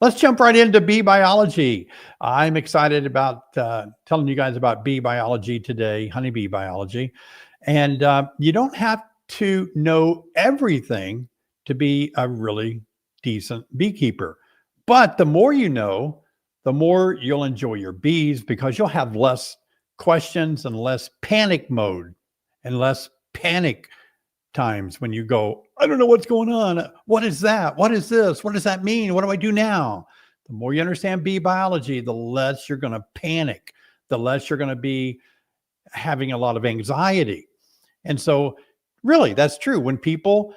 Let's jump right into bee biology. I'm excited about telling you guys about bee biology today, honeybee biology. And you don't have to know everything to be a really decent beekeeper. But the more you know, the more you'll enjoy your bees because you'll have less questions and less panic mode and less panic times when you go, I don't know what's going on. What is that? What is this? What does that mean? What do I do now? The more you understand bee biology, the less you're going to panic, the less you're going to be having a lot of anxiety. And so, really, that's true. When people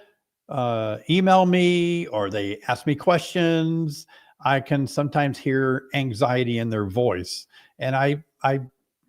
email me or they ask me questions, I can sometimes hear anxiety in their voice. And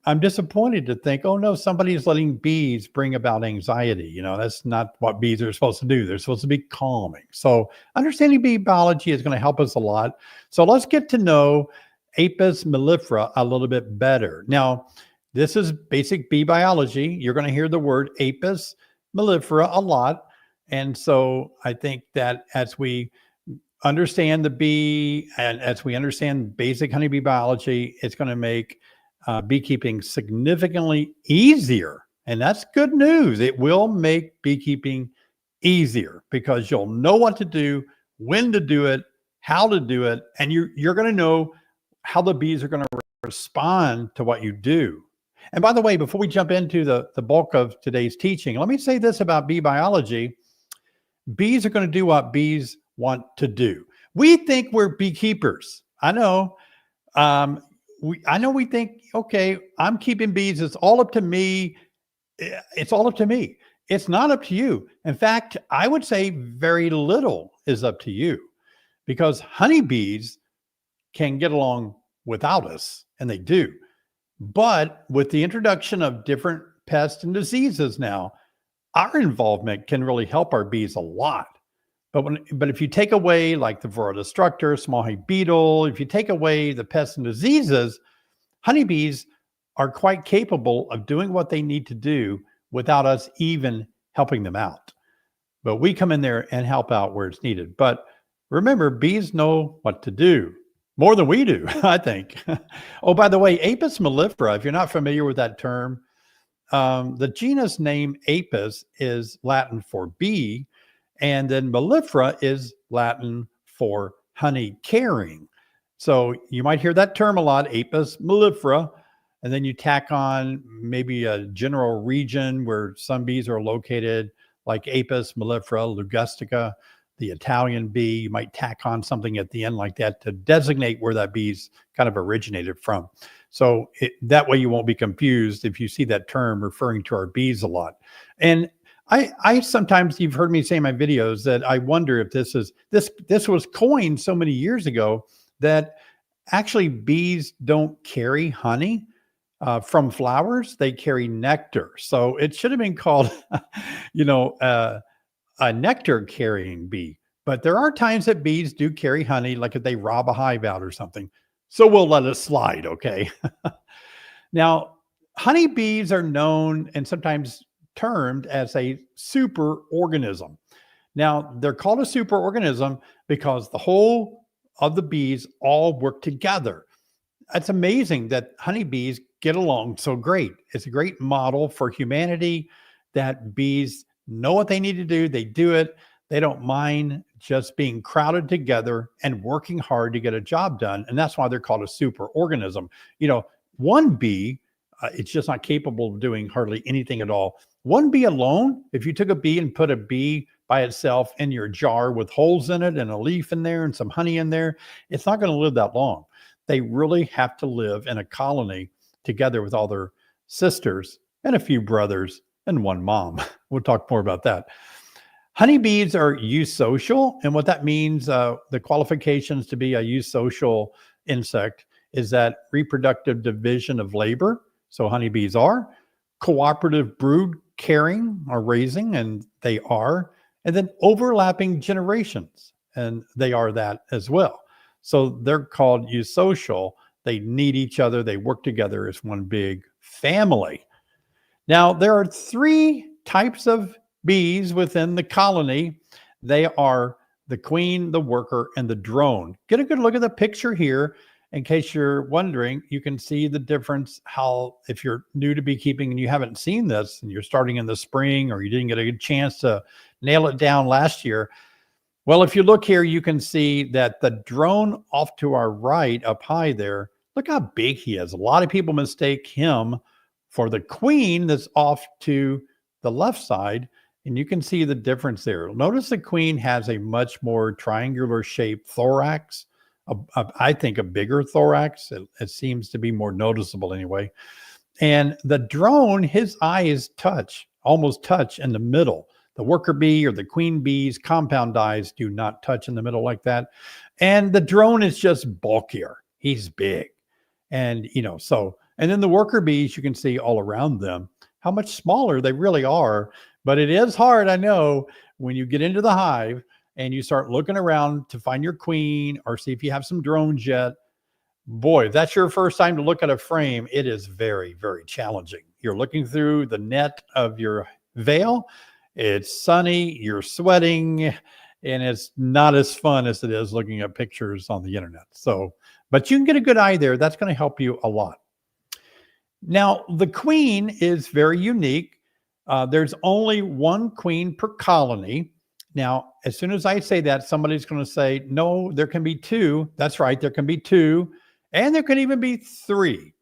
I'm disappointed to think, oh no, somebody's letting bees bring about anxiety. You know, that's not what bees are supposed to do. They're supposed to be calming. So understanding bee biology is going to help us a lot. So let's get to know Apis mellifera a little bit better. Now, this is basic bee biology. You're going to hear the word Apis mellifera a lot. And so I think that as we understand the bee and as we understand basic honeybee biology, it's going to make beekeeping significantly easier. And that's good news. It will make beekeeping easier because you'll know what to do, when to do it, how to do it, and you're going to know how the bees are going to respond to what you do. And by the way, before we jump into the bulk of today's teaching, let me say this about bee biology. Bees are going to do what bees want to do. We think we're beekeepers. I know. We think, okay, I'm keeping bees. It's all up to me. It's all up to me. It's not up to you. In fact, I would say very little is up to you because honeybees can get along without us, and they do. But with the introduction of different pests and diseases now, our involvement can really help our bees a lot. But if you take away like the Varroa destructor, small honey beetle, if you take away the pests and diseases, honeybees are quite capable of doing what they need to do without us even helping them out. But we come in there and help out where it's needed. But remember, bees know what to do more than we do, I think. Oh, by the way, Apis mellifera, if you're not familiar with that term, the genus name Apis is Latin for bee, and then mellifera is Latin for honey carrying. So you might hear that term a lot, Apis mellifera, and then you tack on maybe a general region where some bees are located, like Apis mellifera ligustica, the Italian bee. You might tack on something at the end like that to designate where that bee's kind of originated from. So that way you won't be confused if you see that term referring to our bees a lot. And I sometimes, you've heard me say in my videos that I wonder if this was coined so many years ago that actually bees don't carry honey from flowers. They carry nectar. So it should have been called, a nectar carrying bee. But there are times that bees do carry honey, like if they rob a hive out or something. So we'll let it slide, okay? Now, honeybees are known and sometimes termed as a superorganism. Now, they're called a superorganism because the whole of the bees all work together. It's amazing that honeybees get along so great. It's a great model for humanity that bees know what they need to do. They do it. They don't mind just being crowded together and working hard to get a job done. And that's why they're called a superorganism. One bee, it's just not capable of doing hardly anything at all. One bee alone, if you took a bee and put a bee by itself in your jar with holes in it and a leaf in there and some honey in there, it's not going to live that long. They really have to live in a colony together with all their sisters and a few brothers and one mom. We'll talk more about that. Honeybees are eusocial, and what that means, the qualifications to be a eusocial insect is that reproductive division of labor. So honeybees are cooperative brood carrying or raising, and they are, and then overlapping generations, and they are that as well. So they're called eusocial. They need each other. They work together as one big family. Now, there are 3 types of bees within the colony. They are the queen, the worker, and the drone. Get a good look at the picture here. In case you're wondering, you can see the difference. How, if you're new to beekeeping and you haven't seen this and you're starting in the spring, or you didn't get a good chance to nail it down last year. Well, if you look here, you can see that the drone off to our right up high there, look how big he is. A lot of people mistake him for the queen that's off to the left side. And you can see the difference there. Notice the queen has a much more triangular shaped thorax. I think a bigger thorax. It seems to be more noticeable anyway. And the drone, his eyes almost touch in the middle. The worker bee or the queen bee's compound eyes do not touch in the middle like that. And the drone is just bulkier. He's big. And, and then the worker bees, you can see all around them how much smaller they really are. But it is hard, I know, when you get into the hive and you start looking around to find your queen or see if you have some drones yet. Boy, if that's your first time to look at a frame, it is very, very challenging. You're looking through the net of your veil. It's sunny, you're sweating, and it's not as fun as it is looking at pictures on the internet. So, but you can get a good eye there. That's going to help you a lot. Now, the queen is very unique. There's only one queen per colony. Now, as soon as I say that, somebody's going to say, no, there can be two. That's right. There can be two, and there can even be three.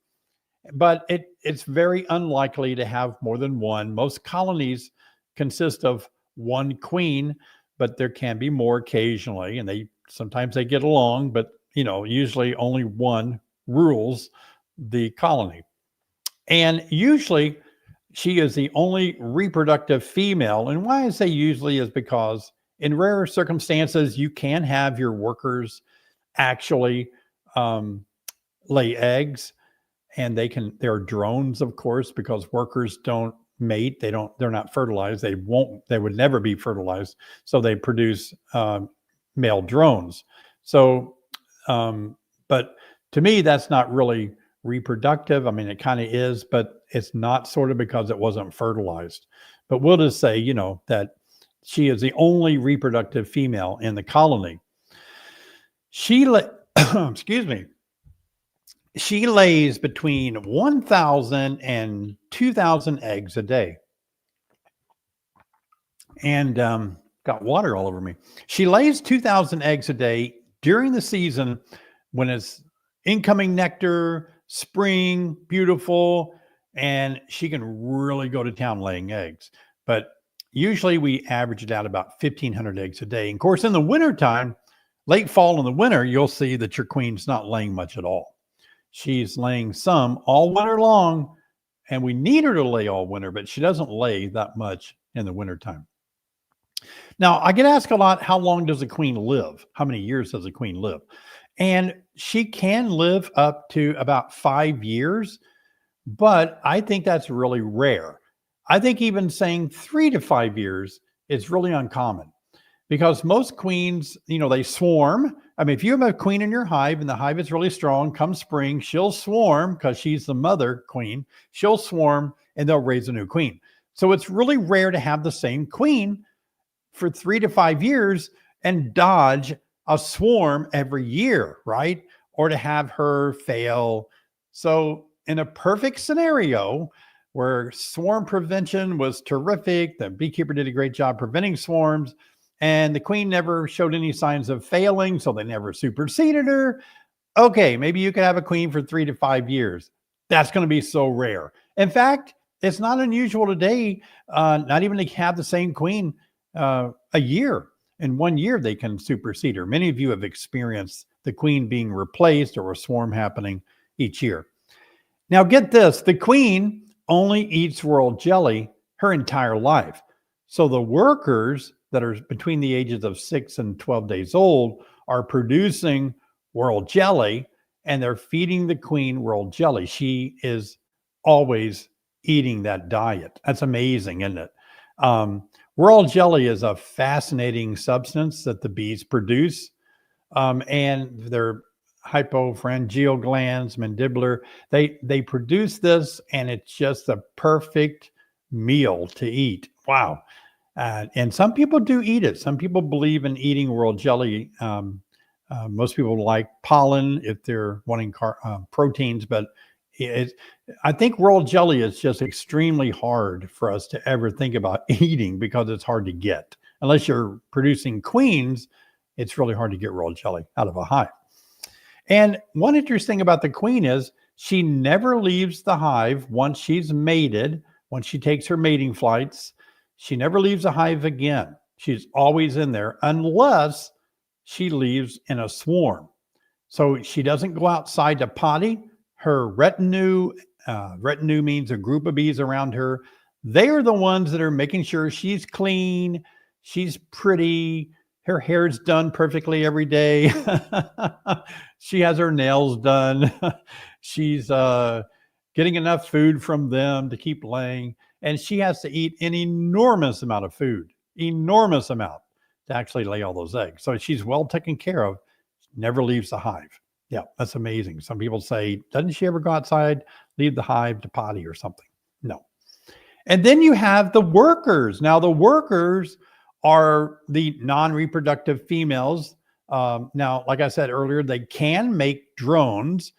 But it's very unlikely to have more than one. Most colonies consist of one queen, but there can be more occasionally, and sometimes they get along, but usually only one rules the colony. And usually she is the only reproductive female. And why I say usually is because in rare circumstances, you can have your workers actually lay eggs, and they're drones, of course, because workers don't mate. They're not fertilized. They would never be fertilized. So they produce male drones. So, but to me, that's not really reproductive. I mean, it kind of is, but it's not, sort of, because it wasn't fertilized. But we'll just say, that she is the only reproductive female in the colony. Excuse me. She lays between 1,000 and 2,000 eggs a day. And got water all over me. She lays 2,000 eggs a day during the season when it's incoming nectar, spring, beautiful, and she can really go to town laying eggs. But usually we average it out about 1,500 eggs a day. And of course, in the wintertime, late fall in the winter, you'll see that your queen's not laying much at all. She's laying some all winter long, and we need her to lay all winter, but she doesn't lay that much in the wintertime. Now, I get asked a lot, how long does a queen live? How many years does a queen live? And she can live up to about 5 years, but I think that's really rare. I think even saying 3 to 5 years is really uncommon, because most queens, they swarm. I mean, if you have a queen in your hive and the hive is really strong, come spring, she'll swarm because she's the mother queen. She'll swarm and they'll raise a new queen. So it's really rare to have the same queen for 3 to 5 years and dodge a swarm every year, right? Or to have her fail. So in a perfect scenario where swarm prevention was terrific, the beekeeper did a great job preventing swarms, and the queen never showed any signs of failing, so they never superseded her. Okay, maybe you could have a queen for 3 to 5 years. That's going to be so rare. In fact, it's not unusual today, not even to have the same queen a year. In 1 year, they can supersede her. Many of you have experienced the queen being replaced or a swarm happening each year. Now get this, the queen only eats royal jelly her entire life. So the workers that are between the ages of 6 and 12 days old are producing royal jelly, and they're feeding the queen royal jelly. She is always eating that diet. That's amazing, isn't it? Royal jelly is a fascinating substance that the bees produce, and their hypopharyngeal glands, mandibular, they produce this, and it's just a perfect meal to eat. Wow. And some people do eat it. Some people believe in eating royal jelly. Most people like pollen if they're wanting proteins, but it, I think royal jelly is just extremely hard for us to ever think about eating because it's hard to get. Unless you're producing queens, it's really hard to get royal jelly out of a hive. And one interesting thing about the queen is she never leaves the hive once she's mated, once she takes her mating flights. She never leaves the hive again. She's always in there unless she leaves in a swarm. So she doesn't go outside to potty. Her retinue means a group of bees around her. They are the ones that are making sure she's clean, she's pretty, her hair's done perfectly every day. She has her nails done. She's getting enough food from them to keep laying. And she has to eat an enormous amount of food, enormous amount to actually lay all those eggs. So she's well taken care of, never leaves the hive. Yeah, that's amazing. Some people say, doesn't she ever go outside, leave the hive to potty or something? No. And then you have the workers. Now, the workers are the non-reproductive females. Now, like I said earlier, they can make drones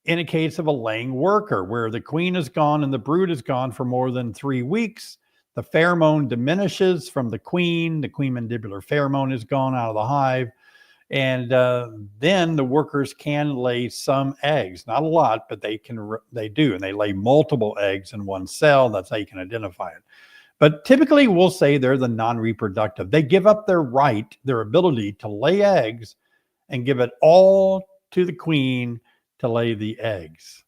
in a case of a laying worker where the queen is gone and the brood is gone for more than 3 weeks. The pheromone diminishes from the queen mandibular pheromone is gone out of the hive. And then the workers can lay some eggs, not a lot, but they do. And they lay multiple eggs in one cell. That's how you can identify it. But typically we'll say they're the non-reproductive. They give up their right, their ability to lay eggs and give it all to the queen to lay the eggs.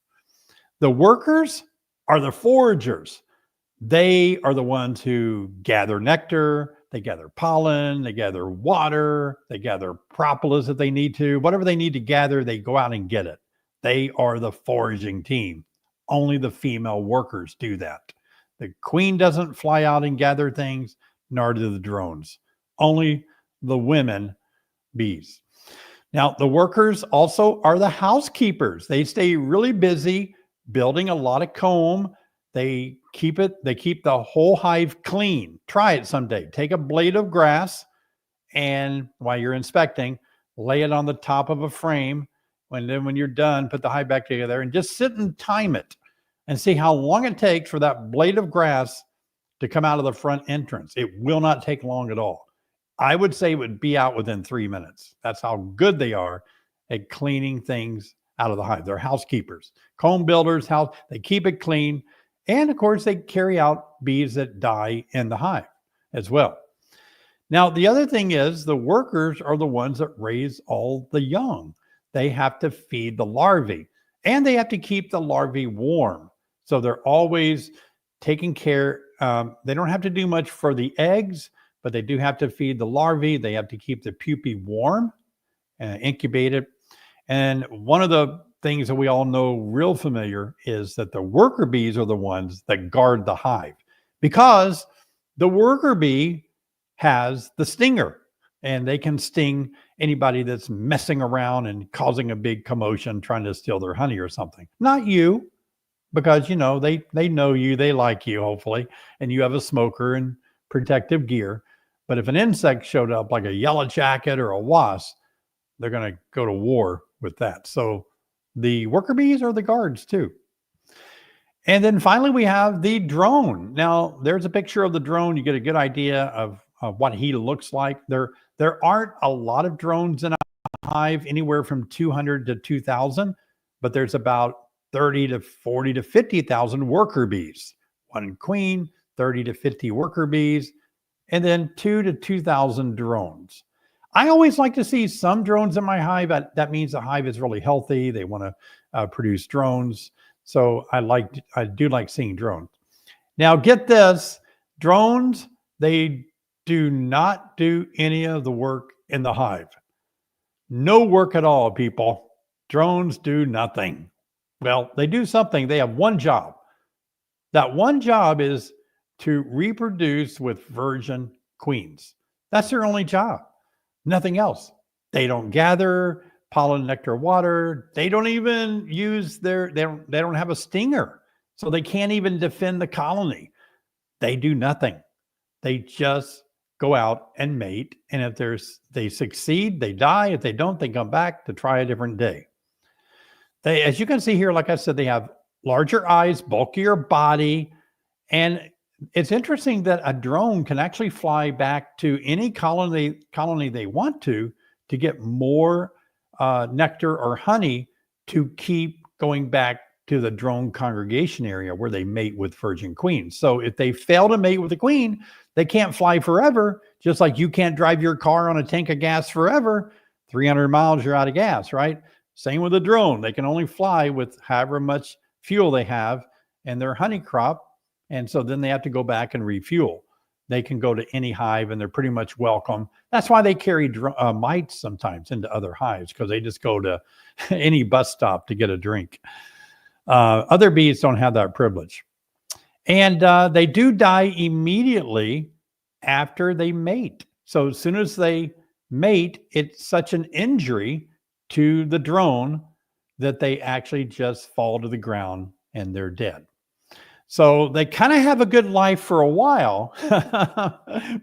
The workers are the foragers. They are the ones who gather nectar, they gather pollen, they gather water, they gather propolis if they need to. Whatever they need to gather, they go out and get it. They are the foraging team. Only the female workers do that. The queen doesn't fly out and gather things, nor do the drones. Only the women bees. Now, the workers also are the housekeepers. They stay really busy building a lot of comb. They keep the whole hive clean. Try it someday. Take a blade of grass and while you're inspecting, lay it on the top of a frame. Then when you're done, put the hive back together and just sit and time it and see how long it takes for that blade of grass to come out of the front entrance. It will not take long at all. I would say it would be out within 3 minutes. That's how good they are at cleaning things out of the hive. They're housekeepers, comb builders, they keep it clean. And of course, they carry out bees that die in the hive as well. Now, the other thing is the workers are the ones that raise all the young. They have to feed the larvae and they have to keep the larvae warm. So they're always taking care. They don't have to do much for the eggs, but they do have to feed the larvae. They have to keep the pupae warm and incubate it. And one of the things that we all know real familiar is that the worker bees are the ones that guard the hive because the worker bee has the stinger and they can sting anybody that's messing around and causing a big commotion trying to steal their honey or something. Not you, because they know you, they like you hopefully, and you have a smoker and protective gear. But if an insect showed up like a yellow jacket or a wasp, they're going to go to war with that. So the worker bees are the guards too. And then finally, we have the drone. Now, there's a picture of the drone. You get a good idea of what he looks like. There aren't a lot of drones in a hive, anywhere from 200 to 2,000, but there's about 30 to 40 to 50,000 worker bees. One queen, 30 to 50 worker bees, and then 2 to 2,000 drones. I always like to see some drones in my hive. That means the hive is really healthy. They want to produce drones. So I do like seeing drones. Now get this, drones, they do not do any of the work in the hive. No work at all, people. Drones do nothing. Well, they do something. They have one job. That one job is to reproduce with virgin queens. That's their only job. Nothing else. They don't gather pollen, nectar, water. They don't even use they don't have a stinger. So they can't even defend the colony. They do nothing. They just go out and mate. And if they succeed, they die. If they don't, they come back to try a different day. They, as you can see here, like I said, they have larger eyes, bulkier body. And it's interesting that a drone can actually fly back to any colony they want to get more nectar or honey to keep going back to the drone congregation area where they mate with virgin queens. So if they fail to mate with the queen, they can't fly forever, just like you can't drive your car on a tank of gas forever. 300 miles, you're out of gas, right? Same with a drone. They can only fly with however much fuel they have in their honey crop. And so then they have to go back and refuel. They can go to any hive and they're pretty much welcome. That's why they carry mites sometimes into other hives, because they just go to any bus stop to get a drink. Other bees don't have that privilege. And they do die immediately after they mate. So as soon as they mate, it's such an injury to the drone that they actually just fall to the ground and they're dead. So they kind of have a good life for a while,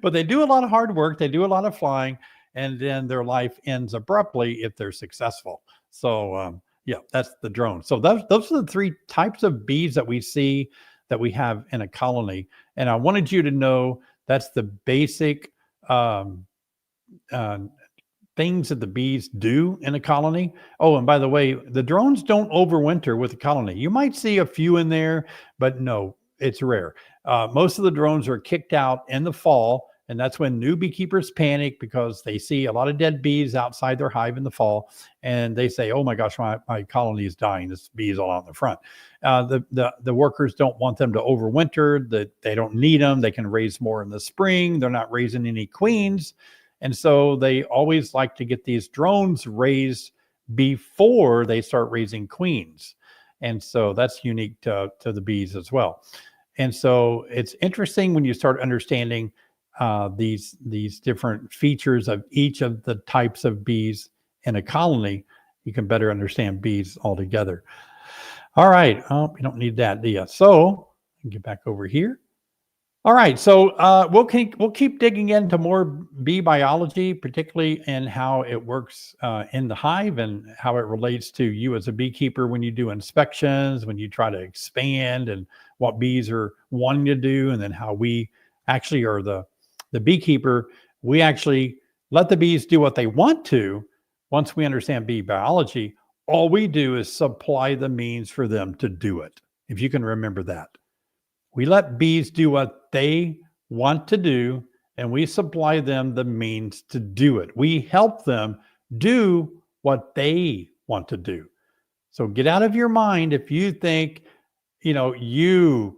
but they do a lot of hard work. They do a lot of flying, and then their life ends abruptly if they're successful. So yeah, that's the drone. So those are the three types of bees that we see that we have in a colony. And I wanted you to know that's the basic things that the bees do in a colony. Oh, and by the way, the drones don't overwinter with the colony. You might see a few in there, but no, it's rare. Most of the drones are kicked out in the fall, and that's when new beekeepers panic because they see a lot of dead bees outside their hive in the fall, and they say, oh my gosh, my colony is dying. This bee is all out in the front. The workers don't want them to overwinter, that they don't need them. They can raise more in the spring. They're not raising any queens. And so they always like to get these drones raised before they start raising queens. And so that's unique to the bees as well. And so it's interesting when you start understanding these different features of each of the types of bees in a colony, you can better understand bees altogether. All right. Oh, you don't need that, do you? So get back over here. All right, so we'll keep digging into more bee biology, particularly in how it works in the hive and how it relates to you as a beekeeper when you do inspections, when you try to expand, and what bees are wanting to do, and then how we actually are the beekeeper. We actually let the bees do what they want to. Once we understand bee biology, all we do is supply the means for them to do it. If you can remember that. We let bees do what they want to do, and we supply them the means to do it. We help them do what they want to do. So get out of your mind if you think, you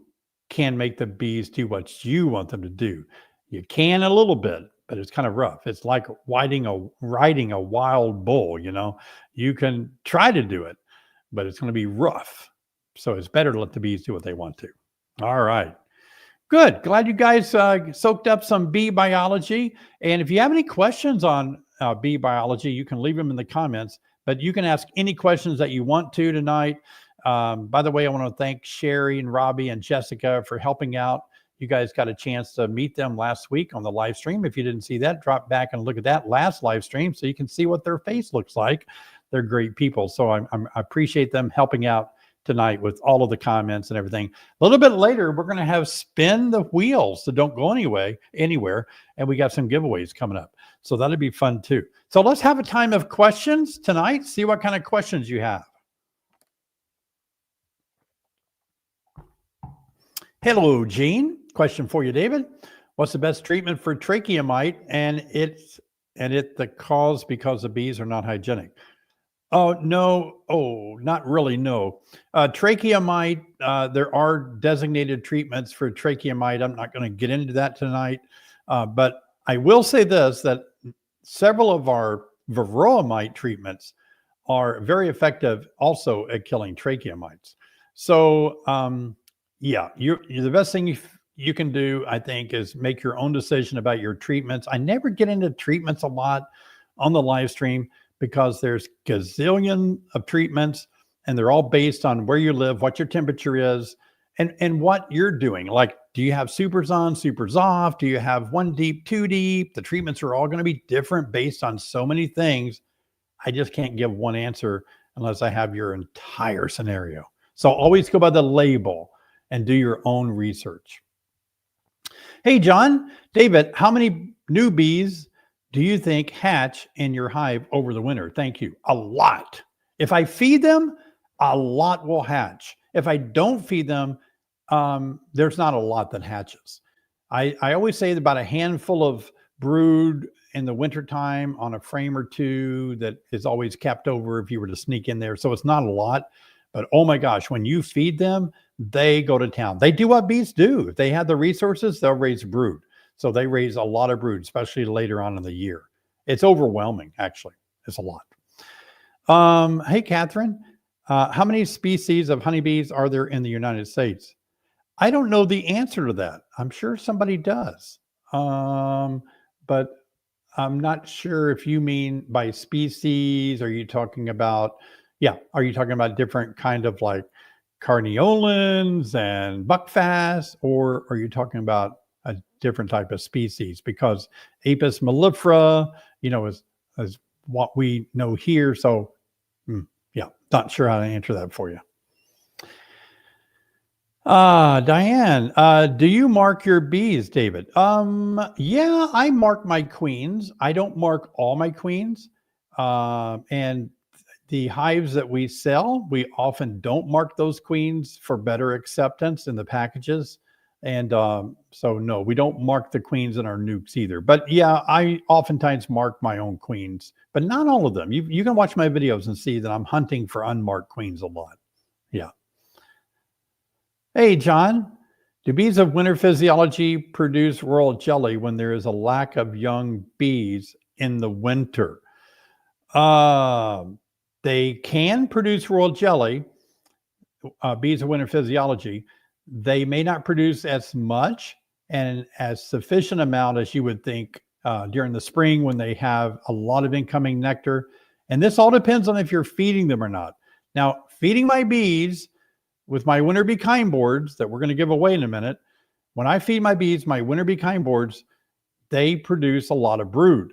can make the bees do what you want them to do. You can a little bit, but it's kind of rough. It's like riding a wild bull, You can try to do it, but it's going to be rough. So it's better to let the bees do what they want to. All right. Good. Glad you guys soaked up some bee biology. And if you have any questions on bee biology, you can leave them in the comments, but you can ask any questions that you want to tonight. By the way, I want to thank Sherry and Robbie and Jessica for helping out. You guys got a chance to meet them last week on the live stream. If you didn't see that, drop back and look at that last live stream so you can see what their face looks like. They're great people. So I appreciate them helping out tonight with all of the comments and everything. A little bit later, we're going to have spin the wheels, so don't go anywhere. And we got some giveaways coming up. So that'll be fun too. So let's have a time of questions tonight. See what kind of questions you have. Hello, Gene. Question for you, David. What's the best treatment for trachea mite and it's the cause because the bees are not hygienic? Oh, no. Oh, not really. No. Trachea mite, there are designated treatments for trachea mite. I'm not going to get into that tonight. But I will say this, that several of our varroa mite treatments are very effective also at killing trachea mites. So, yeah, the best thing you can do, I think, is make your own decision about your treatments. I never get into treatments a lot on the live stream, because there's gazillion of treatments and they're all based on where you live, what your temperature is, and what you're doing. Like do you have supers on, supers off? Do you have 1 deep, 2 deep? The treatments are all going to be different based on so many things. I just can't give one answer unless I have your entire scenario. So always go by the label and do your own research. Hey, John, David, how many new bees do you think hatch in your hive over the winter? Thank you. A lot. If I feed them, a lot will hatch. If I don't feed them, there's not a lot that hatches. I always say about a handful of brood in the wintertime on a frame or two that is always kept over if you were to sneak in there. So it's not a lot, but oh my gosh, when you feed them, they go to town. They do what bees do. If they have the resources, they'll raise brood. So they raise a lot of brood, especially later on in the year. It's overwhelming, actually. It's a lot. Hey, Catherine, how many species of honeybees are there in the United States? I don't know the answer to that. I'm sure somebody does. But I'm not sure if you mean by species. Are you talking about, are you talking about different kind of like carniolans and buckfast, or are you talking about a different type of species? Because Apis mellifera, is what we know here. So not sure how to answer that for you. Diane, do you mark your bees, David? Yeah, I mark my queens. I don't mark all my queens. And the hives that we sell, we often don't mark those queens for better acceptance in the packages. And so no, we don't mark the queens in our nukes either. But yeah, I oftentimes mark my own queens, but not all of them. You can watch my videos and see that I'm hunting for unmarked queens a lot. Yeah. Hey, John, do bees of winter physiology produce royal jelly when there is a lack of young bees in the winter? They can produce royal jelly, bees of winter physiology. They may not produce as much and as sufficient amount as you would think during the spring when they have a lot of incoming nectar. And this all depends on if you're feeding them or not. Now, feeding my bees with my winter bee kind boards that we're going to give away in a minute, when I feed my bees my winter bee kind boards, they produce a lot of brood,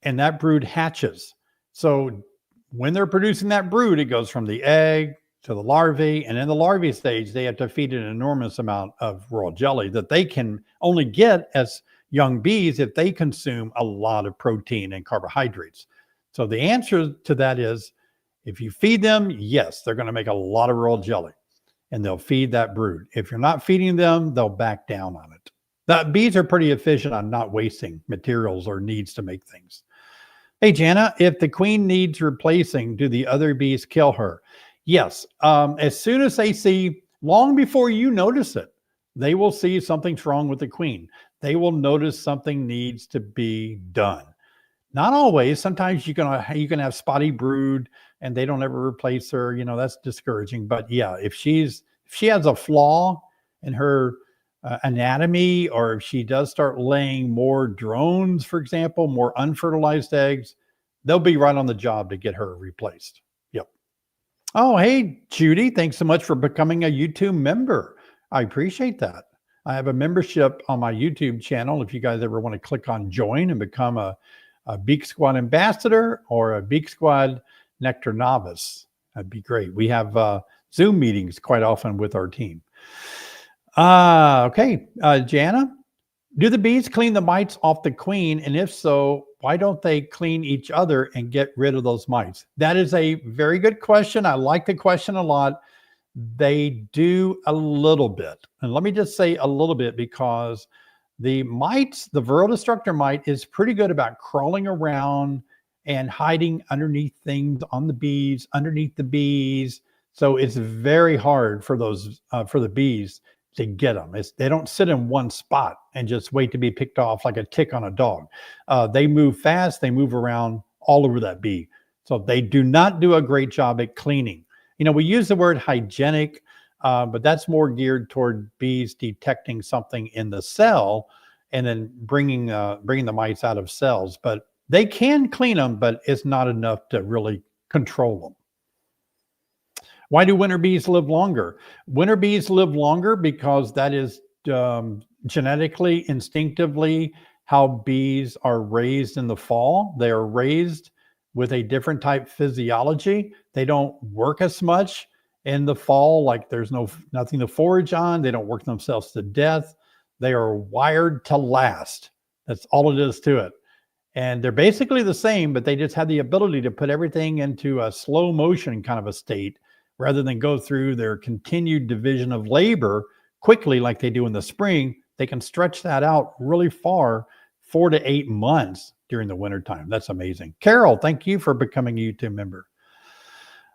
and that brood hatches. So when they're producing that brood, it goes from the egg to the larvae, and in the larvae stage, they have to feed an enormous amount of royal jelly that they can only get as young bees if they consume a lot of protein and carbohydrates. So the answer to that is, if you feed them, yes, they're going to make a lot of royal jelly, and they'll feed that brood. If you're not feeding them, they'll back down on it. The bees are pretty efficient on not wasting materials or needs to make things. Hey, Jana, if the queen needs replacing, do the other bees kill her? Yes. As soon as they see, long before you notice it, they will see something's wrong with the queen. They will notice something needs to be done. Not always. Sometimes you can have spotty brood and they don't ever replace her. That's discouraging. But yeah, if she has a flaw in her anatomy, or if she does start laying more drones, for example, more unfertilized eggs, they'll be right on the job to get her replaced. Yep. Oh, hey, Judy, thanks so much for becoming a YouTube member. I appreciate that. I have a membership on my YouTube channel. If you guys ever want to click on join and become a Beak Squad ambassador or a Beak Squad nectar novice, that'd be great. We have Zoom meetings quite often with our team. Okay, Jana, do the bees clean the mites off the queen? And if so, why don't they clean each other and get rid of those mites? That is a very good question. I like the question a lot. They do a little bit. And let me just say a little bit, because the mites, the viral destructor mite, is pretty good about crawling around and hiding underneath things on the bees, underneath the bees. So it's very hard for those, for the bees to get them. They don't sit in one spot and just wait to be picked off like a tick on a dog. They move fast. They move around all over that bee. So they do not do a great job at cleaning. We use the word hygienic, but that's more geared toward bees detecting something in the cell and then bringing the mites out of cells. But they can clean them, but it's not enough to really control them. Why do winter bees live longer? Winter bees live longer because that is genetically, instinctively, how bees are raised in the fall. They are raised with a different type physiology. They don't work as much in the fall, like there's nothing to forage on. They don't work themselves to death. They are wired to last. That's all it is to it. And they're basically the same, but they just have the ability to put everything into a slow motion kind of a state rather than go through their continued division of labor quickly like they do in the spring. They can stretch that out really far, 4 to 8 months during the wintertime. That's amazing. Carol, thank you for becoming a YouTube member.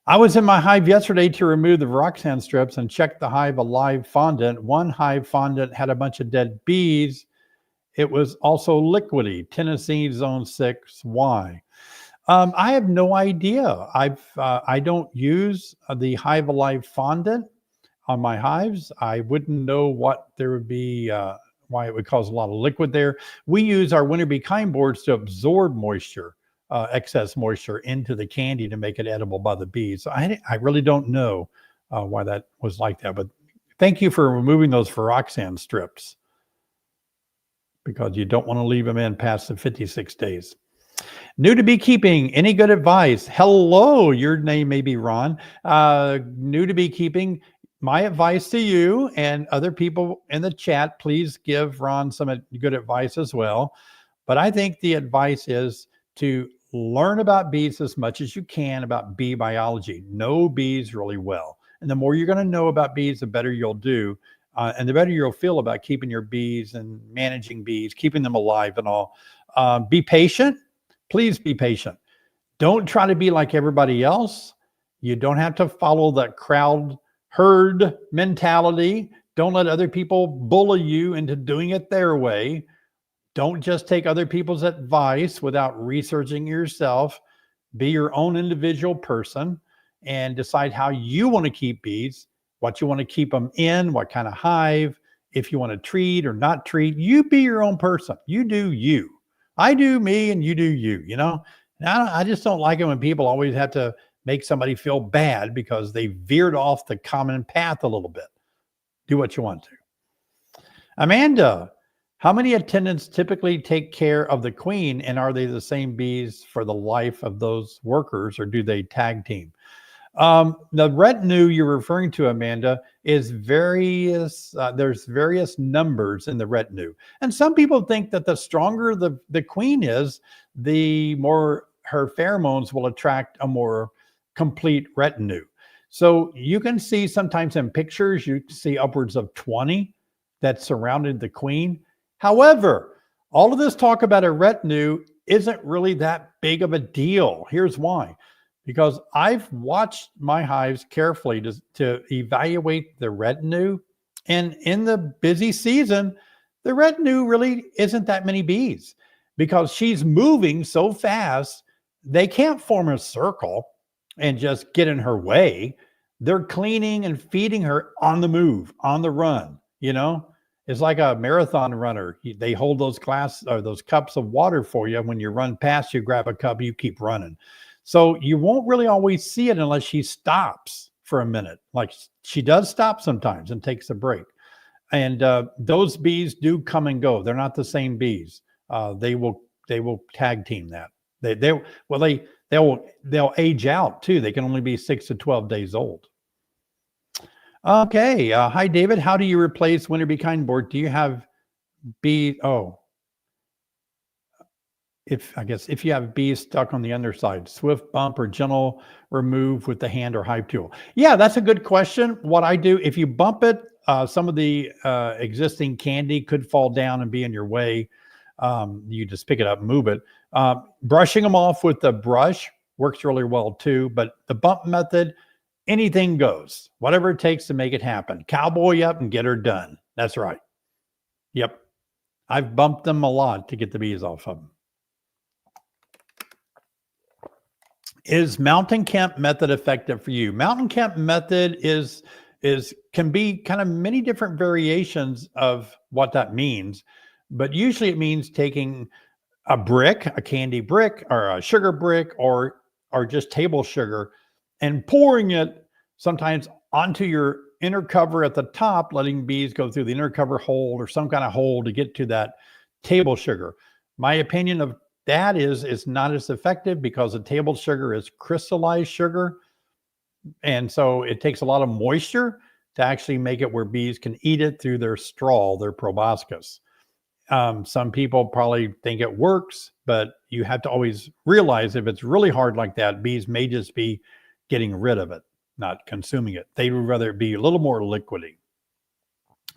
I was in my hive yesterday to remove the Viroxan strips and check the hive alive fondant. One hive fondant had a bunch of dead bees. It was also liquidy, Tennessee zone 6. Why? I have no idea. I don't use the Hive Alive fondant on my hives. I wouldn't know what there would be, why it would cause a lot of liquid there. We use our winter bee kind boards to absorb moisture, excess moisture into the candy to make it edible by the bees. So I really don't know why that was like that. But thank you for removing those Viroxan strips, because you don't want to leave them in past the 56 days. New to beekeeping, any good advice? Hello, your name may be Ron. New to beekeeping, my advice to you and other people in the chat, please give Ron some good advice as well. But I think the advice is to learn about bees as much as you can about bee biology. Know bees really well. And the more you're going to know about bees, the better you'll do. And the better you'll feel about keeping your bees and managing bees, keeping them alive and all. Be patient. Please be patient. Don't try to be like everybody else. You don't have to follow that crowd herd mentality. Don't let other people bully you into doing it their way. Don't just take other people's advice without researching yourself. Be your own individual person and decide how you want to keep bees, what you want to keep them in, what kind of hive, if you want to treat or not treat. You be your own person. You do you. I do me and you do you, you know? And I just don't like it when people always have to make somebody feel bad because they veered off the common path a little bit. Do what you want to. Amanda, how many attendants typically take care of the queen, and are they the same bees for the life of those workers, or do they tag team? The retinue you're referring to, Amanda, is various. There's various numbers in the retinue, and some people think that the stronger the queen is, the more her pheromones will attract a more complete retinue. So you can see sometimes in pictures, you see upwards of 20 that surrounded the queen. However, all of this talk about a retinue isn't really that big of a deal. Here's why. Because I've watched my hives carefully to evaluate the retinue. And in the busy season, the retinue really isn't that many bees because she's moving so fast, they can't form a circle and just get in her way. They're cleaning and feeding her on the move, on the run, you know? It's like a marathon runner. They hold those those cups of water for you. When you run past, you grab a cup, you keep running. So you won't really always see it unless she stops for a minute. Like she does stop sometimes and takes a break. And those bees do come and go. They're not the same bees. They will tag team that. They'll age out too. They can only be 6 to 12 days old. Okay. Hi, David. How do you replace winter bee kind board? Do you have bee? Oh, if you have bees stuck on the underside, swift bump or gentle remove with the hand or hive tool. Yeah, that's a good question. What I do, if you bump it, some of the existing candy could fall down and be in your way. You just pick it up and move it. Brushing them off with the brush works really well too, but the bump method, anything goes, whatever it takes to make it happen. Cowboy up and get her done. That's right. Yep. I've bumped them a lot to get the bees off of them. Is mountain camp method effective for you? Mountain camp method can be kind of many different variations of what that means, but usually it means taking a brick, a candy brick or a sugar brick or just table sugar and pouring it sometimes onto your inner cover at the top, letting bees go through the inner cover hole or some kind of hole to get to that table sugar. My opinion of that is it's not as effective because the table sugar is crystallized sugar. And so it takes a lot of moisture to actually make it where bees can eat it through their straw, their proboscis. Some people probably think it works, but you have to always realize if it's really hard like that, bees may just be getting rid of it, not consuming it. They would rather it be a little more liquidy.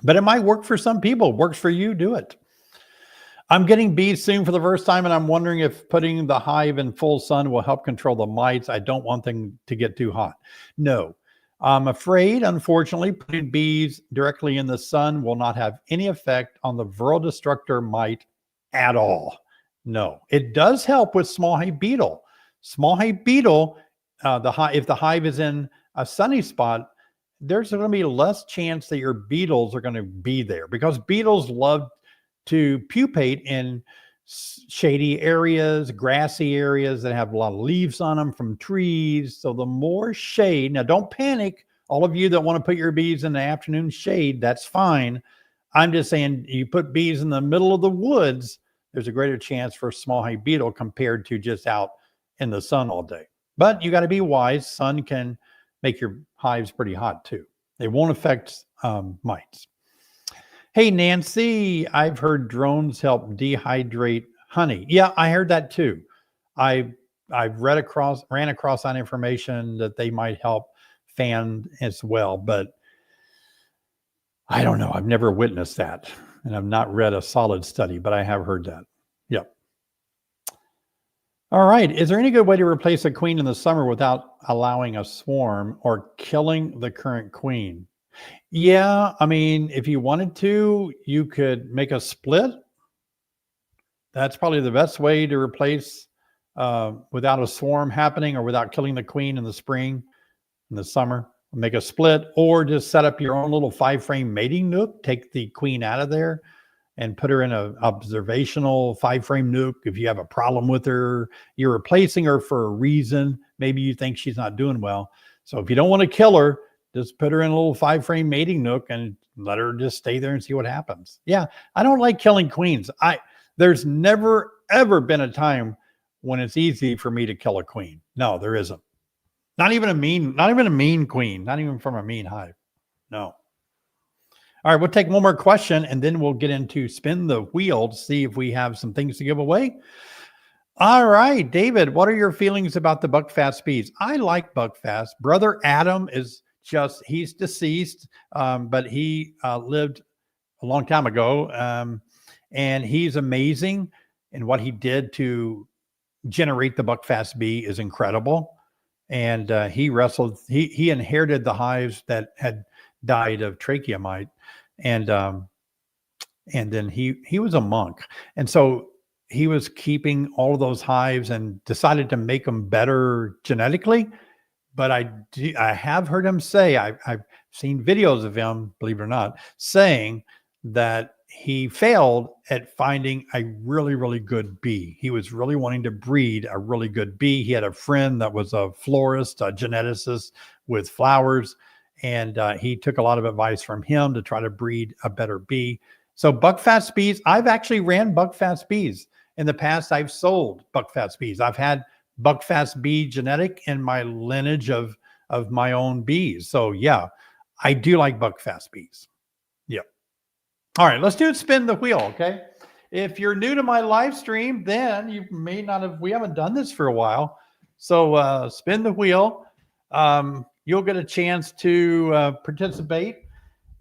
But it might work for some people. Works for you, do it. I'm getting bees soon for the first time, and I'm wondering if putting the hive in full sun will help control the mites. I don't want them to get too hot. No, I'm afraid, unfortunately, putting bees directly in the sun will not have any effect on the viral destructor mite at all. No, it does help with small hive beetle. Small hive beetle, if the hive is in a sunny spot, there's going to be less chance that your beetles are going to be there because beetles love to pupate in shady areas, grassy areas that have a lot of leaves on them from trees. So the more shade, now don't panic. All of you that want to put your bees in the afternoon shade, that's fine. I'm just saying you put bees in the middle of the woods, there's a greater chance for small hive beetle compared to just out in the sun all day. But you got to be wise. Sun can make your hives pretty hot too. It won't affect mites. Hey, Nancy, I've heard drones help dehydrate honey. Yeah, I heard that too. I've ran across that information that they might help fan as well, but I don't know. I've never witnessed that, and I've not read a solid study, but I have heard that. Yep. All right. Is there any good way to replace a queen in the summer without allowing a swarm or killing the current queen? Yeah, I mean, if you wanted to, you could make a split. That's probably the best way to replace without a swarm happening or without killing the queen in the spring, in the summer. Make a split or just set up your own little 5-frame mating nook. Take the queen out of there and put her in an observational 5-frame nook. If you have a problem with her, you're replacing her for a reason. Maybe you think she's not doing well. So if you don't want to kill her, just put her in a little 5-frame mating nook and let her just stay there and see what happens. Yeah, I don't like killing queens. There's never, ever been a time when it's easy for me to kill a queen. No, there isn't. Not even a mean queen, not even from a mean hive. No. All right, we'll take one more question and then we'll get into spin the wheel to see if we have some things to give away. All right, David, what are your feelings about the buckfast bees? I like buckfast. Brother Adam he's deceased, but he lived a long time ago. And he's amazing. And what he did to generate the buckfast bee is incredible. And he inherited the hives that had died of trachea mite. And then he was a monk. And so he was keeping all of those hives and decided to make them better genetically. But I have heard him say, I've seen videos of him, believe it or not, saying that he failed at finding a really, really good bee. He was really wanting to breed a really good bee. He had a friend that was a florist, a geneticist with flowers, and he took a lot of advice from him to try to breed a better bee. So buckfast bees, I've actually ran buckfast bees. In the past, I've sold buckfast bees. I've had buckfast bee genetic in my lineage of my own bees. So yeah, I do like buckfast bees. Yep. All right, let's do it. Spin the wheel. Okay. If you're new to my live stream, then you may not have, we haven't done this for a while. So spin the wheel. You'll get a chance to participate.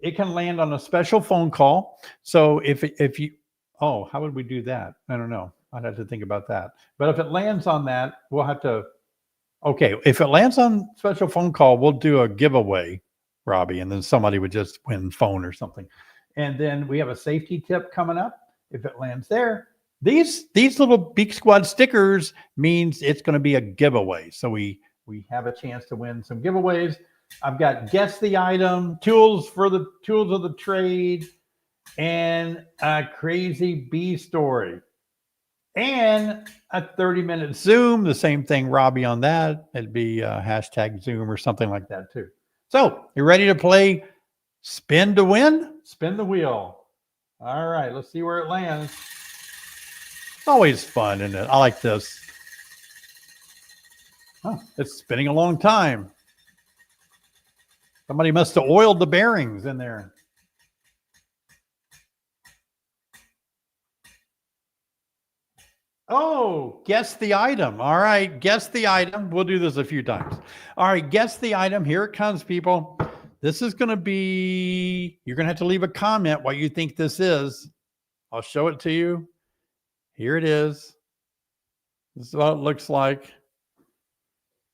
It can land on a special phone call. So if you, how would we do that? I don't know. I'd have to think about that. But if it lands on that, we'll have to, if it lands on special phone call, we'll do a giveaway, Robbie, and then somebody would just win phone or something. And then we have a safety tip coming up. If it lands there, these little Beak Squad stickers means it's going to be a giveaway. So we have a chance to win some giveaways. I've got guess the item, tools of the trade, and a crazy bee story. And a 30-minute Zoom, the same thing, Robbie, on that. It'd be hashtag Zoom or something like that too. So you ready to play Spin to win? Spin the wheel. All right, let's see where it lands. It's always fun, isn't it? I like this. Oh, it's spinning a long time. Somebody must have oiled the bearings in there. Oh, guess the item. All right, guess the item. We'll do this a few times. All right, guess the item. Here it comes, people. This is going to be, you're going to have to leave a comment what you think this is. I'll show it to you. Here it is. This is what it looks like.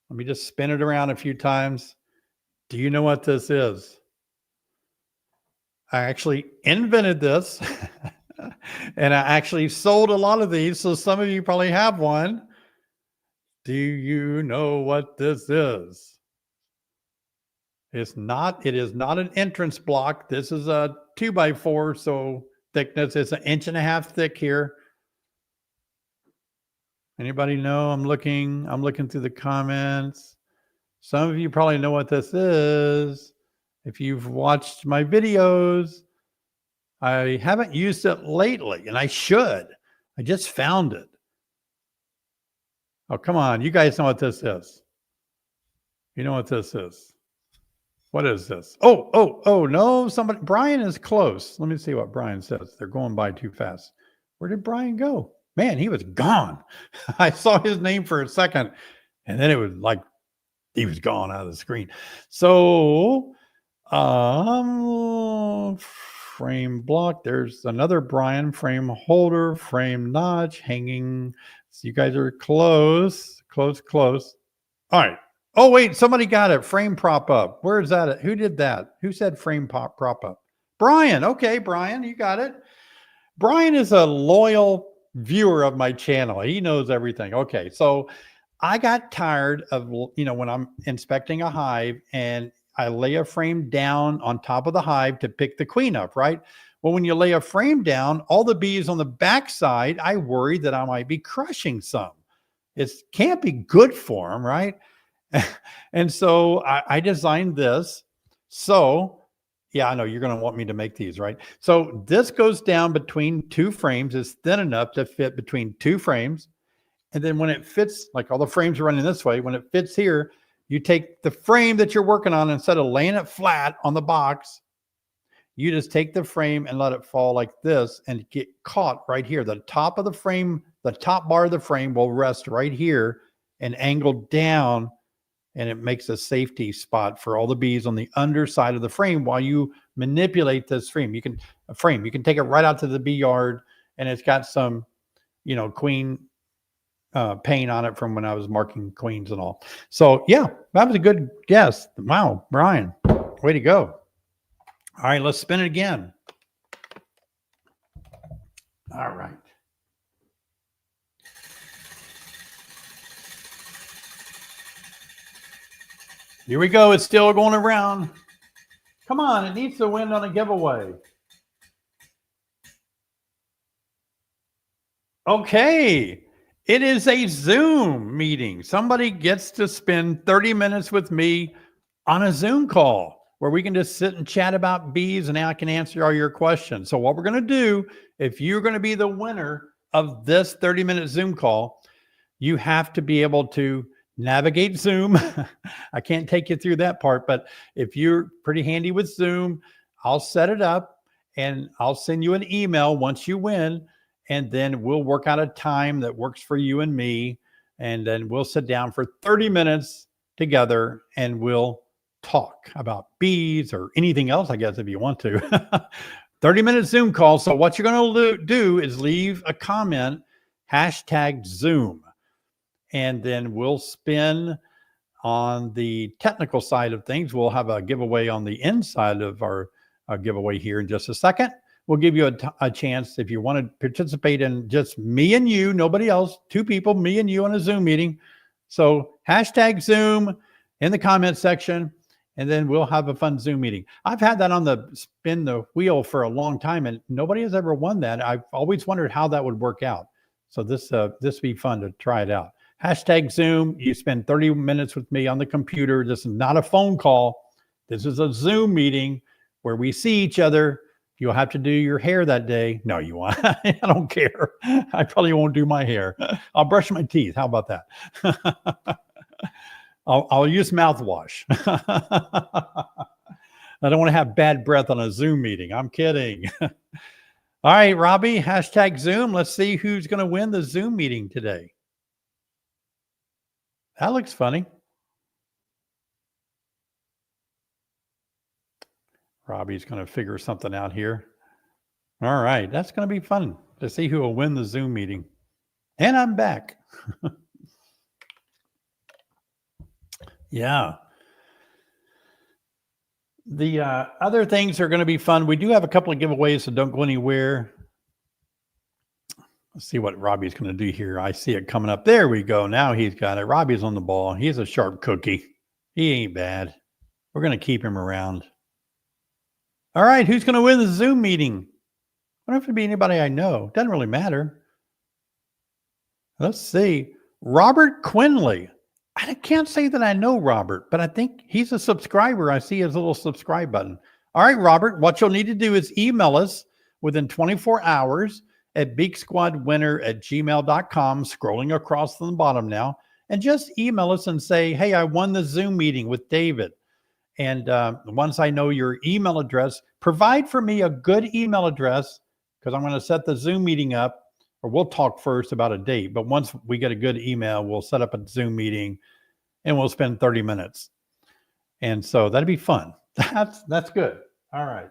Let me just spin it around a few times. Do you know what this is? I actually invented this. And I actually sold a lot of these, so some of you probably have one. Do you know what this is? It is not an entrance block. This is a 2x4, so thickness is 1.5 inches thick here. Anybody know? I'm looking through the comments. Some of you probably know what this is. If you've watched my videos, I haven't used it lately, and I should. I just found it. Oh, come on. You guys know what this is. You know what this is. What is this? Oh, no. Somebody, Brian is close. Let me see what Brian says. They're going by too fast. Where did Brian go? Man, he was gone. I saw his name for a second, and then it was like he was gone out of the screen. So, frame block. There's another Brian. Frame holder, frame notch, hanging. So you guys are close. All right. Oh, wait. Somebody got it. Frame prop up. Where is that? Who did that? Who said frame prop up? Brian. Okay, Brian, you got it. Brian is a loyal viewer of my channel. He knows everything. Okay. So I got tired of, when I'm inspecting a hive and I lay a frame down on top of the hive to pick the queen up, right? Well, when you lay a frame down, all the bees on the backside, I worry that I might be crushing some. It can't be good for them, right? And so I designed this. So, yeah, I know you're going to want me to make these, right? So this goes down between two frames. It's thin enough to fit between two frames. And then when it fits, like all the frames are running this way, when it fits here, you take the frame that you're working on, instead of laying it flat on the box, you just take the frame and let it fall like this and get caught right here. The top of the frame, the top bar of the frame will rest right here and angle down, and it makes a safety spot for all the bees on the underside of the frame while you manipulate this frame. You can take it right out to the bee yard, and it's got some, queen paint on it from when I was marking queens and all. So yeah, that was a good guess. Wow, Brian, way to go. All right, let's spin it again. All right. Here we go. It's still going around. Come on, it needs to win on a giveaway. Okay. It is a Zoom meeting. Somebody gets to spend 30 minutes with me on a Zoom call where we can just sit and chat about bees, and I can answer all your questions. So what we're going to do, if you're going to be the winner of this 30-minute Zoom call, you have to be able to navigate Zoom. I can't take you through that part, but if you're pretty handy with Zoom, I'll set it up and I'll send you an email once you win. And then we'll work out a time that works for you and me. And then we'll sit down for 30 minutes together and we'll talk about bees or anything else, I guess, if you want to. 30-minute Zoom call. So what you're going to do is leave a comment, #Zoom. And then we'll spin on the technical side of things. We'll have a giveaway on the inside of our giveaway here in just a second. We'll give you a chance if you want to participate in just me and you, nobody else, two people, me and you on a Zoom meeting. So #Zoom in the comment section, and then we'll have a fun Zoom meeting. I've had that on the spin the wheel for a long time, and nobody has ever won that. I've always wondered how that would work out. So this would be fun to try it out. #Zoom. You spend 30 minutes with me on the computer. This is not a phone call. This is a Zoom meeting where we see each other. You'll have to do your hair that day. No, you won't. I don't care. I probably won't do my hair. I'll brush my teeth. How about that? I'll use mouthwash. I don't want to have bad breath on a Zoom meeting. I'm kidding. All right, Robbie, hashtag Zoom. Let's see who's going to win the Zoom meeting today. That looks funny. Robbie's going to figure something out here. All right, that's going to be fun to see who will win the Zoom meeting. And I'm back. Yeah. The other things are going to be fun. We do have a couple of giveaways, so don't go anywhere. Let's see what Robbie's going to do here. I see it coming up. There we go. Now he's got it. Robbie's on the ball. He's a sharp cookie. He ain't bad. We're going to keep him around. All right, who's going to win the Zoom meeting? I don't have to be anybody I know. Doesn't really matter. Let's see. Robert Quinley. I can't say that I know Robert, but I think he's a subscriber. I see his little subscribe button. All right, Robert, what you'll need to do is email us within 24 hours at beaksquadwinner@gmail.com, scrolling across to the bottom now, and just email us and say, hey, I won the Zoom meeting with David. And once I know your email address, provide for me a good email address, because I'm going to set the Zoom meeting up. Or we'll talk first about a date, but once we get a good email, we'll set up a Zoom meeting and we'll spend 30 minutes. And so that'd be fun. That's good. All right.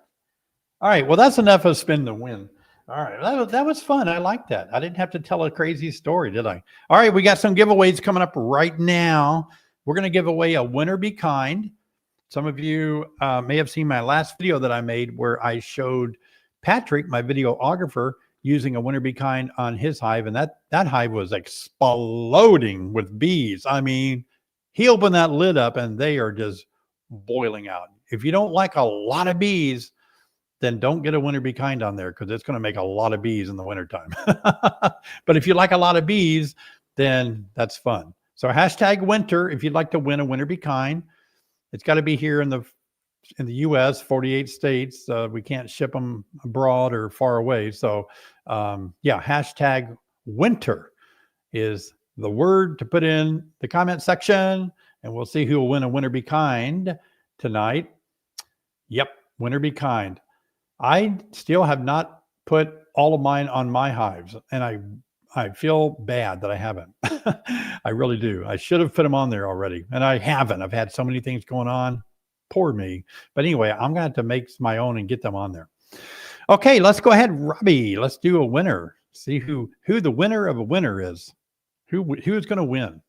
All right. Well, that's enough of spin to win. All right. That was fun. I like that. I didn't have to tell a crazy story, did I? All right. We got some giveaways coming up right now. We're going to give away a Winner Be Kind. Some of you may have seen my last video that I made where I showed Patrick, my videographer, using a Winner Be Kind on his hive, and that hive was exploding with bees. I mean, he opened that lid up and they are just boiling out. If you don't like a lot of bees, then don't get a Winner Be Kind on there, because it's going to make a lot of bees in the wintertime. But if you like a lot of bees, then that's fun. So hashtag winter if you'd like to win a Winner Be Kind. It's got to be here in the U.S., 48 states. We can't ship them abroad or far away. So, yeah, hashtag winter is the word to put in the comment section, and we'll see who will win a Winner Be Kind tonight. Yep, Winner Be Kind. I still have not put all of mine on my hives, and I feel bad that I haven't. I really do. I should have put them on there already, and I haven't. I've had so many things going on. Poor me. But anyway, I'm going to have to make my own and get them on there. Okay, let's go ahead, Robbie. Let's do a winner. See who the winner of a winner is. Who is going to win?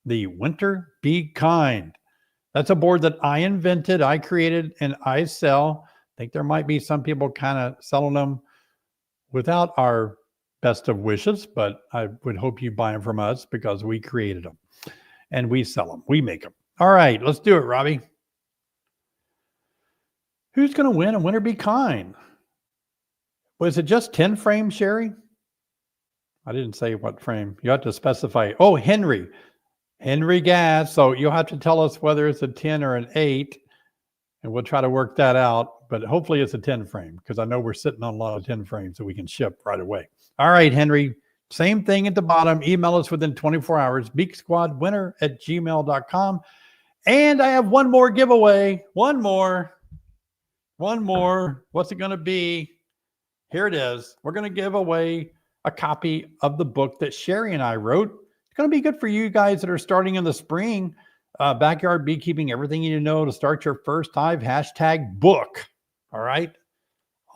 The Winter Be Kind. That's a board that I invented, I created, and I sell. I think there might be some people kind of selling them without our best of wishes, but I would hope you buy them from us because we created them and we sell them. We make them. All right, let's do it, Robbie. Who's going to win a Winner Be Kind? Was it just 10 frames, Sherry? I didn't say what frame. You have to specify. Oh, Henry Gas. So you'll have to tell us whether it's a 10 or an 8, and we'll try to work that out. But hopefully it's a 10 frame, because I know we're sitting on a lot of 10 frames that we can ship right away. All right, Henry. Same thing at the bottom. Email us within 24 hours. beaksquadwinner@gmail.com. And I have one more giveaway. One more. What's it going to be? Here it is. We're going to give away a copy of the book that Sherry and I wrote. It's going to be good for you guys that are starting in the spring. Backyard beekeeping, everything you need to know to start your first hive. Hashtag book. All right.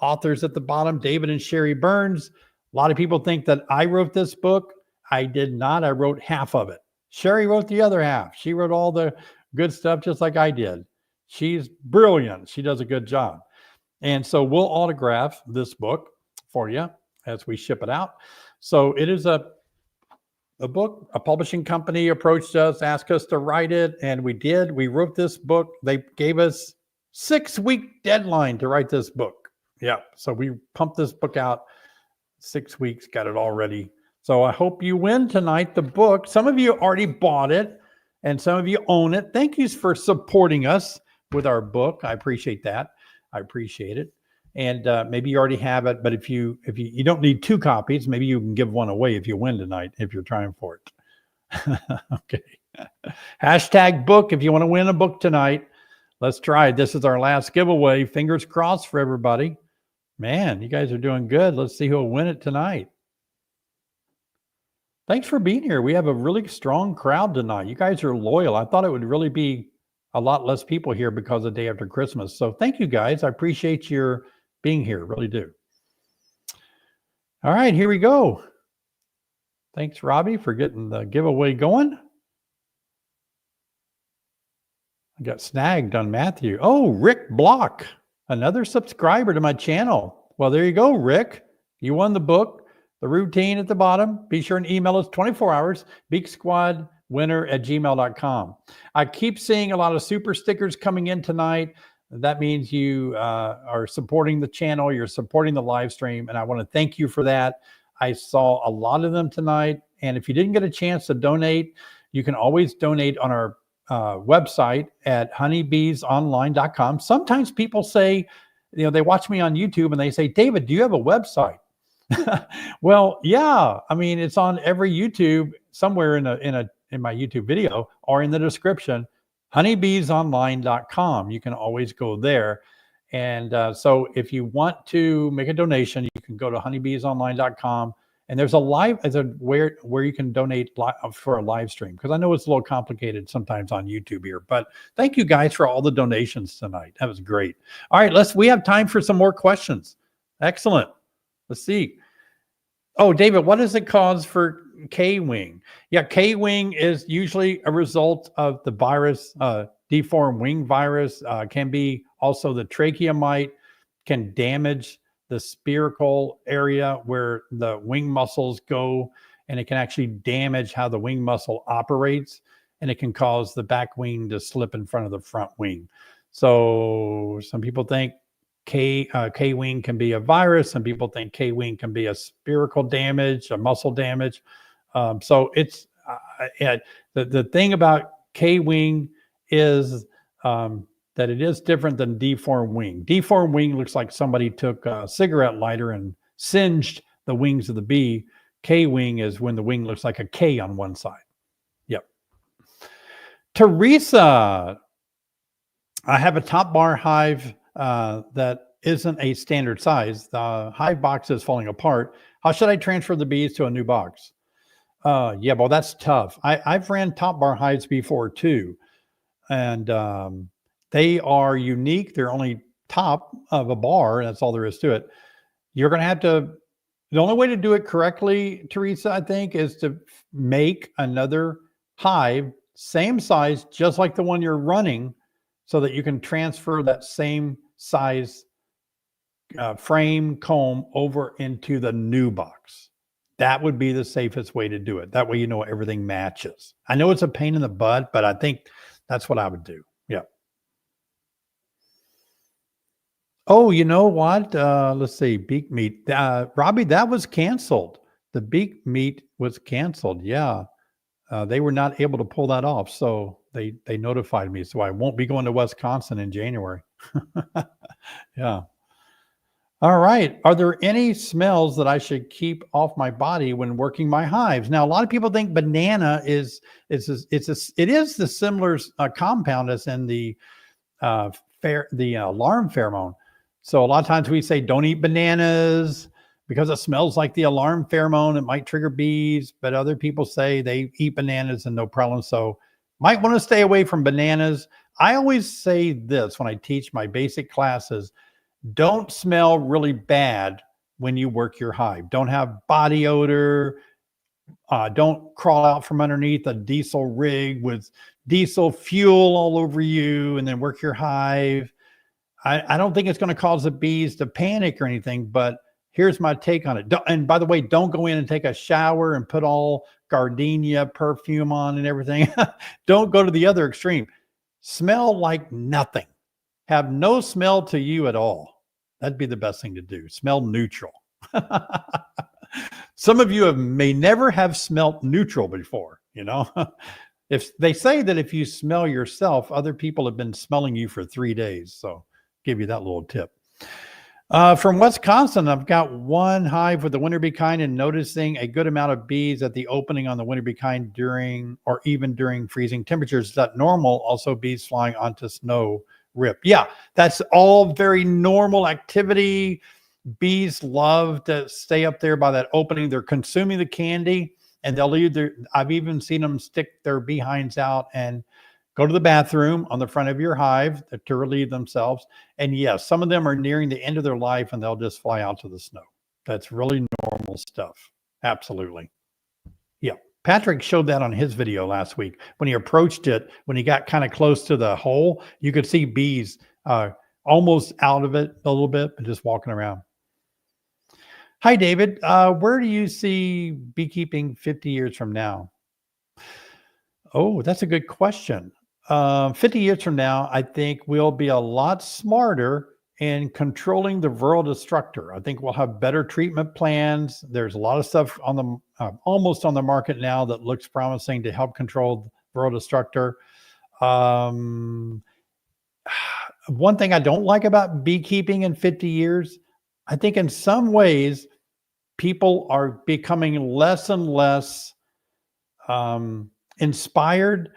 Authors at the bottom, David and Sherry Burns. A lot of people think that I wrote this book. I did not. I wrote half of it. Sherry wrote the other half. She wrote all the good stuff just like I did. She's brilliant. She does a good job. And so we'll autograph this book for you as we ship it out. So it is a book. A publishing company approached us, asked us to write it, and we did. We wrote this book. They gave us 6-week deadline to write this book. Yeah. So we pumped this book out 6 weeks, got it all ready. So I hope you win tonight the book. Some of you already bought it, and some of you own it. Thank you for supporting us with our book. I appreciate that. I appreciate it. And maybe you already have it, but if you don't need 2 copies, maybe you can give one away if you win tonight, if you're trying for it. Okay. Hashtag book if you want to win a book tonight. Let's try it. This is our last giveaway. Fingers crossed for everybody. Man, you guys are doing good. Let's see who will win it tonight. Thanks for being here. We have a really strong crowd tonight. You guys are loyal. I thought it would really be a lot less people here because of the day after Christmas. So thank you guys. I appreciate your being here. Really do. All right, here we go. Thanks, Robbie, for getting the giveaway going. I got snagged on Matthew. Oh, Rick Block, another subscriber to my channel. Well, there you go, Rick. You won the book. The routine at the bottom. Be sure and email us 24 hours, beaksquadwinner@gmail.com. I keep seeing a lot of super stickers coming in tonight. That means you are supporting the channel. You're supporting the live stream. And I want to thank you for that. I saw a lot of them tonight. And if you didn't get a chance to donate, you can always donate on our website at honeybeesonline.com. Sometimes people say, they watch me on YouTube and they say, David, do you have a website? Well, yeah. I mean, it's on every YouTube somewhere in my YouTube video or in the description, honeybeesonline.com. You can always go there. And so if you want to make a donation, you can go to honeybeesonline.com. And there's where you can donate for a live stream, because I know it's a little complicated sometimes on YouTube here. But thank you guys for all the donations tonight. That was great. All right, we have time for some more questions. Excellent. Let's see. Oh, David, what does it cause for K-wing? Yeah, K-wing is usually a result of the virus, deformed wing virus. Can be also the trachea mite, can damage the spherical area where the wing muscles go, and it can actually damage how the wing muscle operates, and it can cause the back wing to slip in front of the front wing. So some people think K-wing can be a virus. Some people think K-wing can be a spherical damage, a muscle damage. So it's the thing about K-wing is that it is different than deformed wing. Deformed wing looks like somebody took a cigarette lighter and singed the wings of the bee. K-wing is when the wing looks like a K on one side. Yep. Teresa, I have a top bar hive that isn't a standard size. The hive box is falling apart. How should I transfer the bees to a new box? Yeah, well, that's tough. I've ran top bar hives before too. And they are unique. They're only top of a bar. That's all there is to it. You're going to have to, the only way to do it correctly, Teresa, I think, is to make another hive, same size, just like the one you're running, so that you can transfer that same size frame comb over into the new box. That would be the safest way to do it. That way, everything matches. I know it's a pain in the butt, but I think that's what I would do. Yeah. Oh, you know what? Let's see. Beak meat. Robbie, that was canceled. The beak meat was canceled. Yeah. They were not able to pull that off. So they notified me. So I won't be going to Wisconsin in January. Yeah. All right. Are there any smells that I should keep off my body when working my hives? Now, a lot of people think banana is the similar compound as in the alarm pheromone. So a lot of times we say don't eat bananas because it smells like the alarm pheromone. It might trigger bees, but other people say they eat bananas and no problem. So might want to stay away from bananas. I always say this when I teach my basic classes: don't smell really bad when you work your hive. Don't have body odor. Don't crawl out from underneath a diesel rig with diesel fuel all over you and then work your hive. I don't think it's going to cause the bees to panic or anything, but here's my take on it. And by the way, don't go in and take a shower and put all gardenia perfume on and everything. Don't go to the other extreme. Smell like nothing. Have no smell to you at all. That'd be the best thing to do. Smell neutral. Some of you may never have smelt neutral before, If they say that if you smell yourself, other people have been smelling you for 3 days. So give you that little tip. From Wisconsin, I've got one hive with the winter bee kind and noticing a good amount of bees at the opening on the winter bee kind during or even during freezing temperatures. Is that normal? Also, bees flying onto snow rip. Yeah, that's all very normal activity. Bees love to stay up there by that opening. They're consuming the candy and they'll either, I've even seen them stick their behinds out and go to the bathroom on the front of your hive to relieve themselves. And yes, some of them are nearing the end of their life and they'll just fly out to the snow. That's really normal stuff. Absolutely. Yeah. Patrick showed that on his video last week. When he approached it, when he got kind of close to the hole, you could see bees almost out of it a little bit, but just walking around. Hi, David. Where do you see beekeeping 50 years from now? Oh, that's a good question. 50 years from now, I think we'll be a lot smarter in controlling the viral destructor. I think we'll have better treatment plans. There's a lot of stuff on the almost on the market now that looks promising to help control viral destructor. One thing I don't like about beekeeping in 50 years, I think in some ways, people are becoming less and less inspired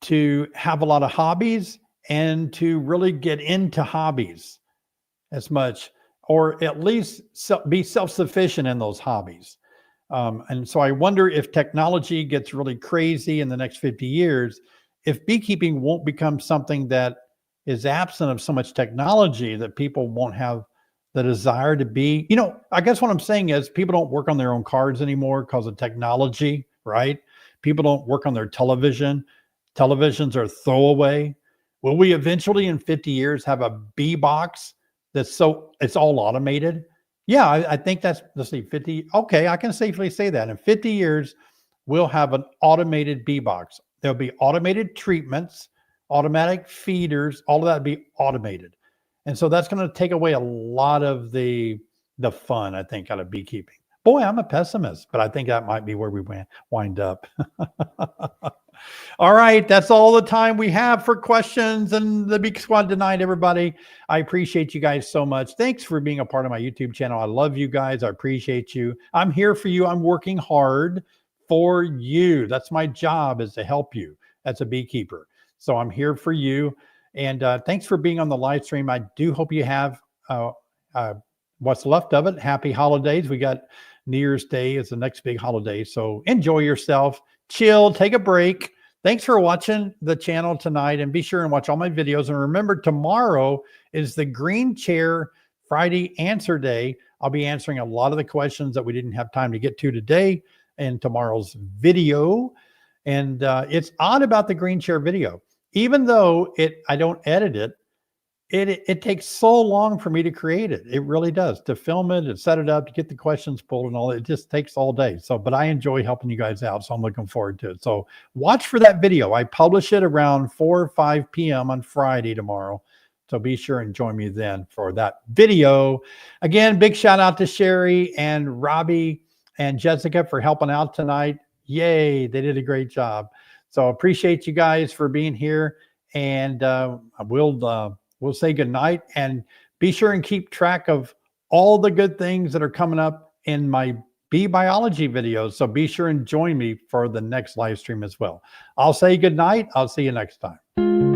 to have a lot of hobbies and to really get into hobbies as much, or at least be self-sufficient in those hobbies. And so I wonder if technology gets really crazy in the next 50 years, if beekeeping won't become something that is absent of so much technology that people won't have the desire to be, I guess what I'm saying is people don't work on their own cards anymore because of technology, right? People don't work on their television. Televisions are throwaway. Will we eventually in 50 years have a bee box that's it's all automated? Yeah, I think that's, let's see, 50. Okay, I can safely say that in 50 years, we'll have an automated bee box. There'll be automated treatments, automatic feeders, all of that be automated. And so that's going to take away a lot of the fun, I think, out of beekeeping. Boy, I'm a pessimist, but I think that might be where we wind up. All right, that's all the time we have for questions and the Beak Squad tonight, everybody. I appreciate you guys so much. Thanks for being a part of my YouTube channel. I love you guys. I appreciate you. I'm here for you. I'm working hard for you. That's my job, is to help you as a beekeeper. So I'm here for you. And thanks for being on the live stream. I do hope you have what's left of it. Happy holidays. We got New Year's Day is the next big holiday. So enjoy yourself, chill, take a break. Thanks for watching the channel tonight, and be sure and watch all my videos. And remember, tomorrow is the Green Chair Friday Answer Day. I'll be answering a lot of the questions that we didn't have time to get to today in tomorrow's video. And it's odd about the Green Chair video. Even though I don't edit it, it takes so long for me to create it. It really does, to film it and set it up, to get the questions pulled and all. It just takes all day. So, but I enjoy helping you guys out, so I'm looking forward to it. So watch for that video. I publish it around 4 or 5 p.m. on Friday tomorrow. So be sure and join me then for that video. Again, big shout out to Sherry and Robbie and Jessica for helping out tonight. Yay, they did a great job. So appreciate you guys for being here, and we'll say goodnight, and be sure and keep track of all the good things that are coming up in my bee biology videos. So be sure and join me for the next live stream as well. I'll say goodnight. I'll see you next time.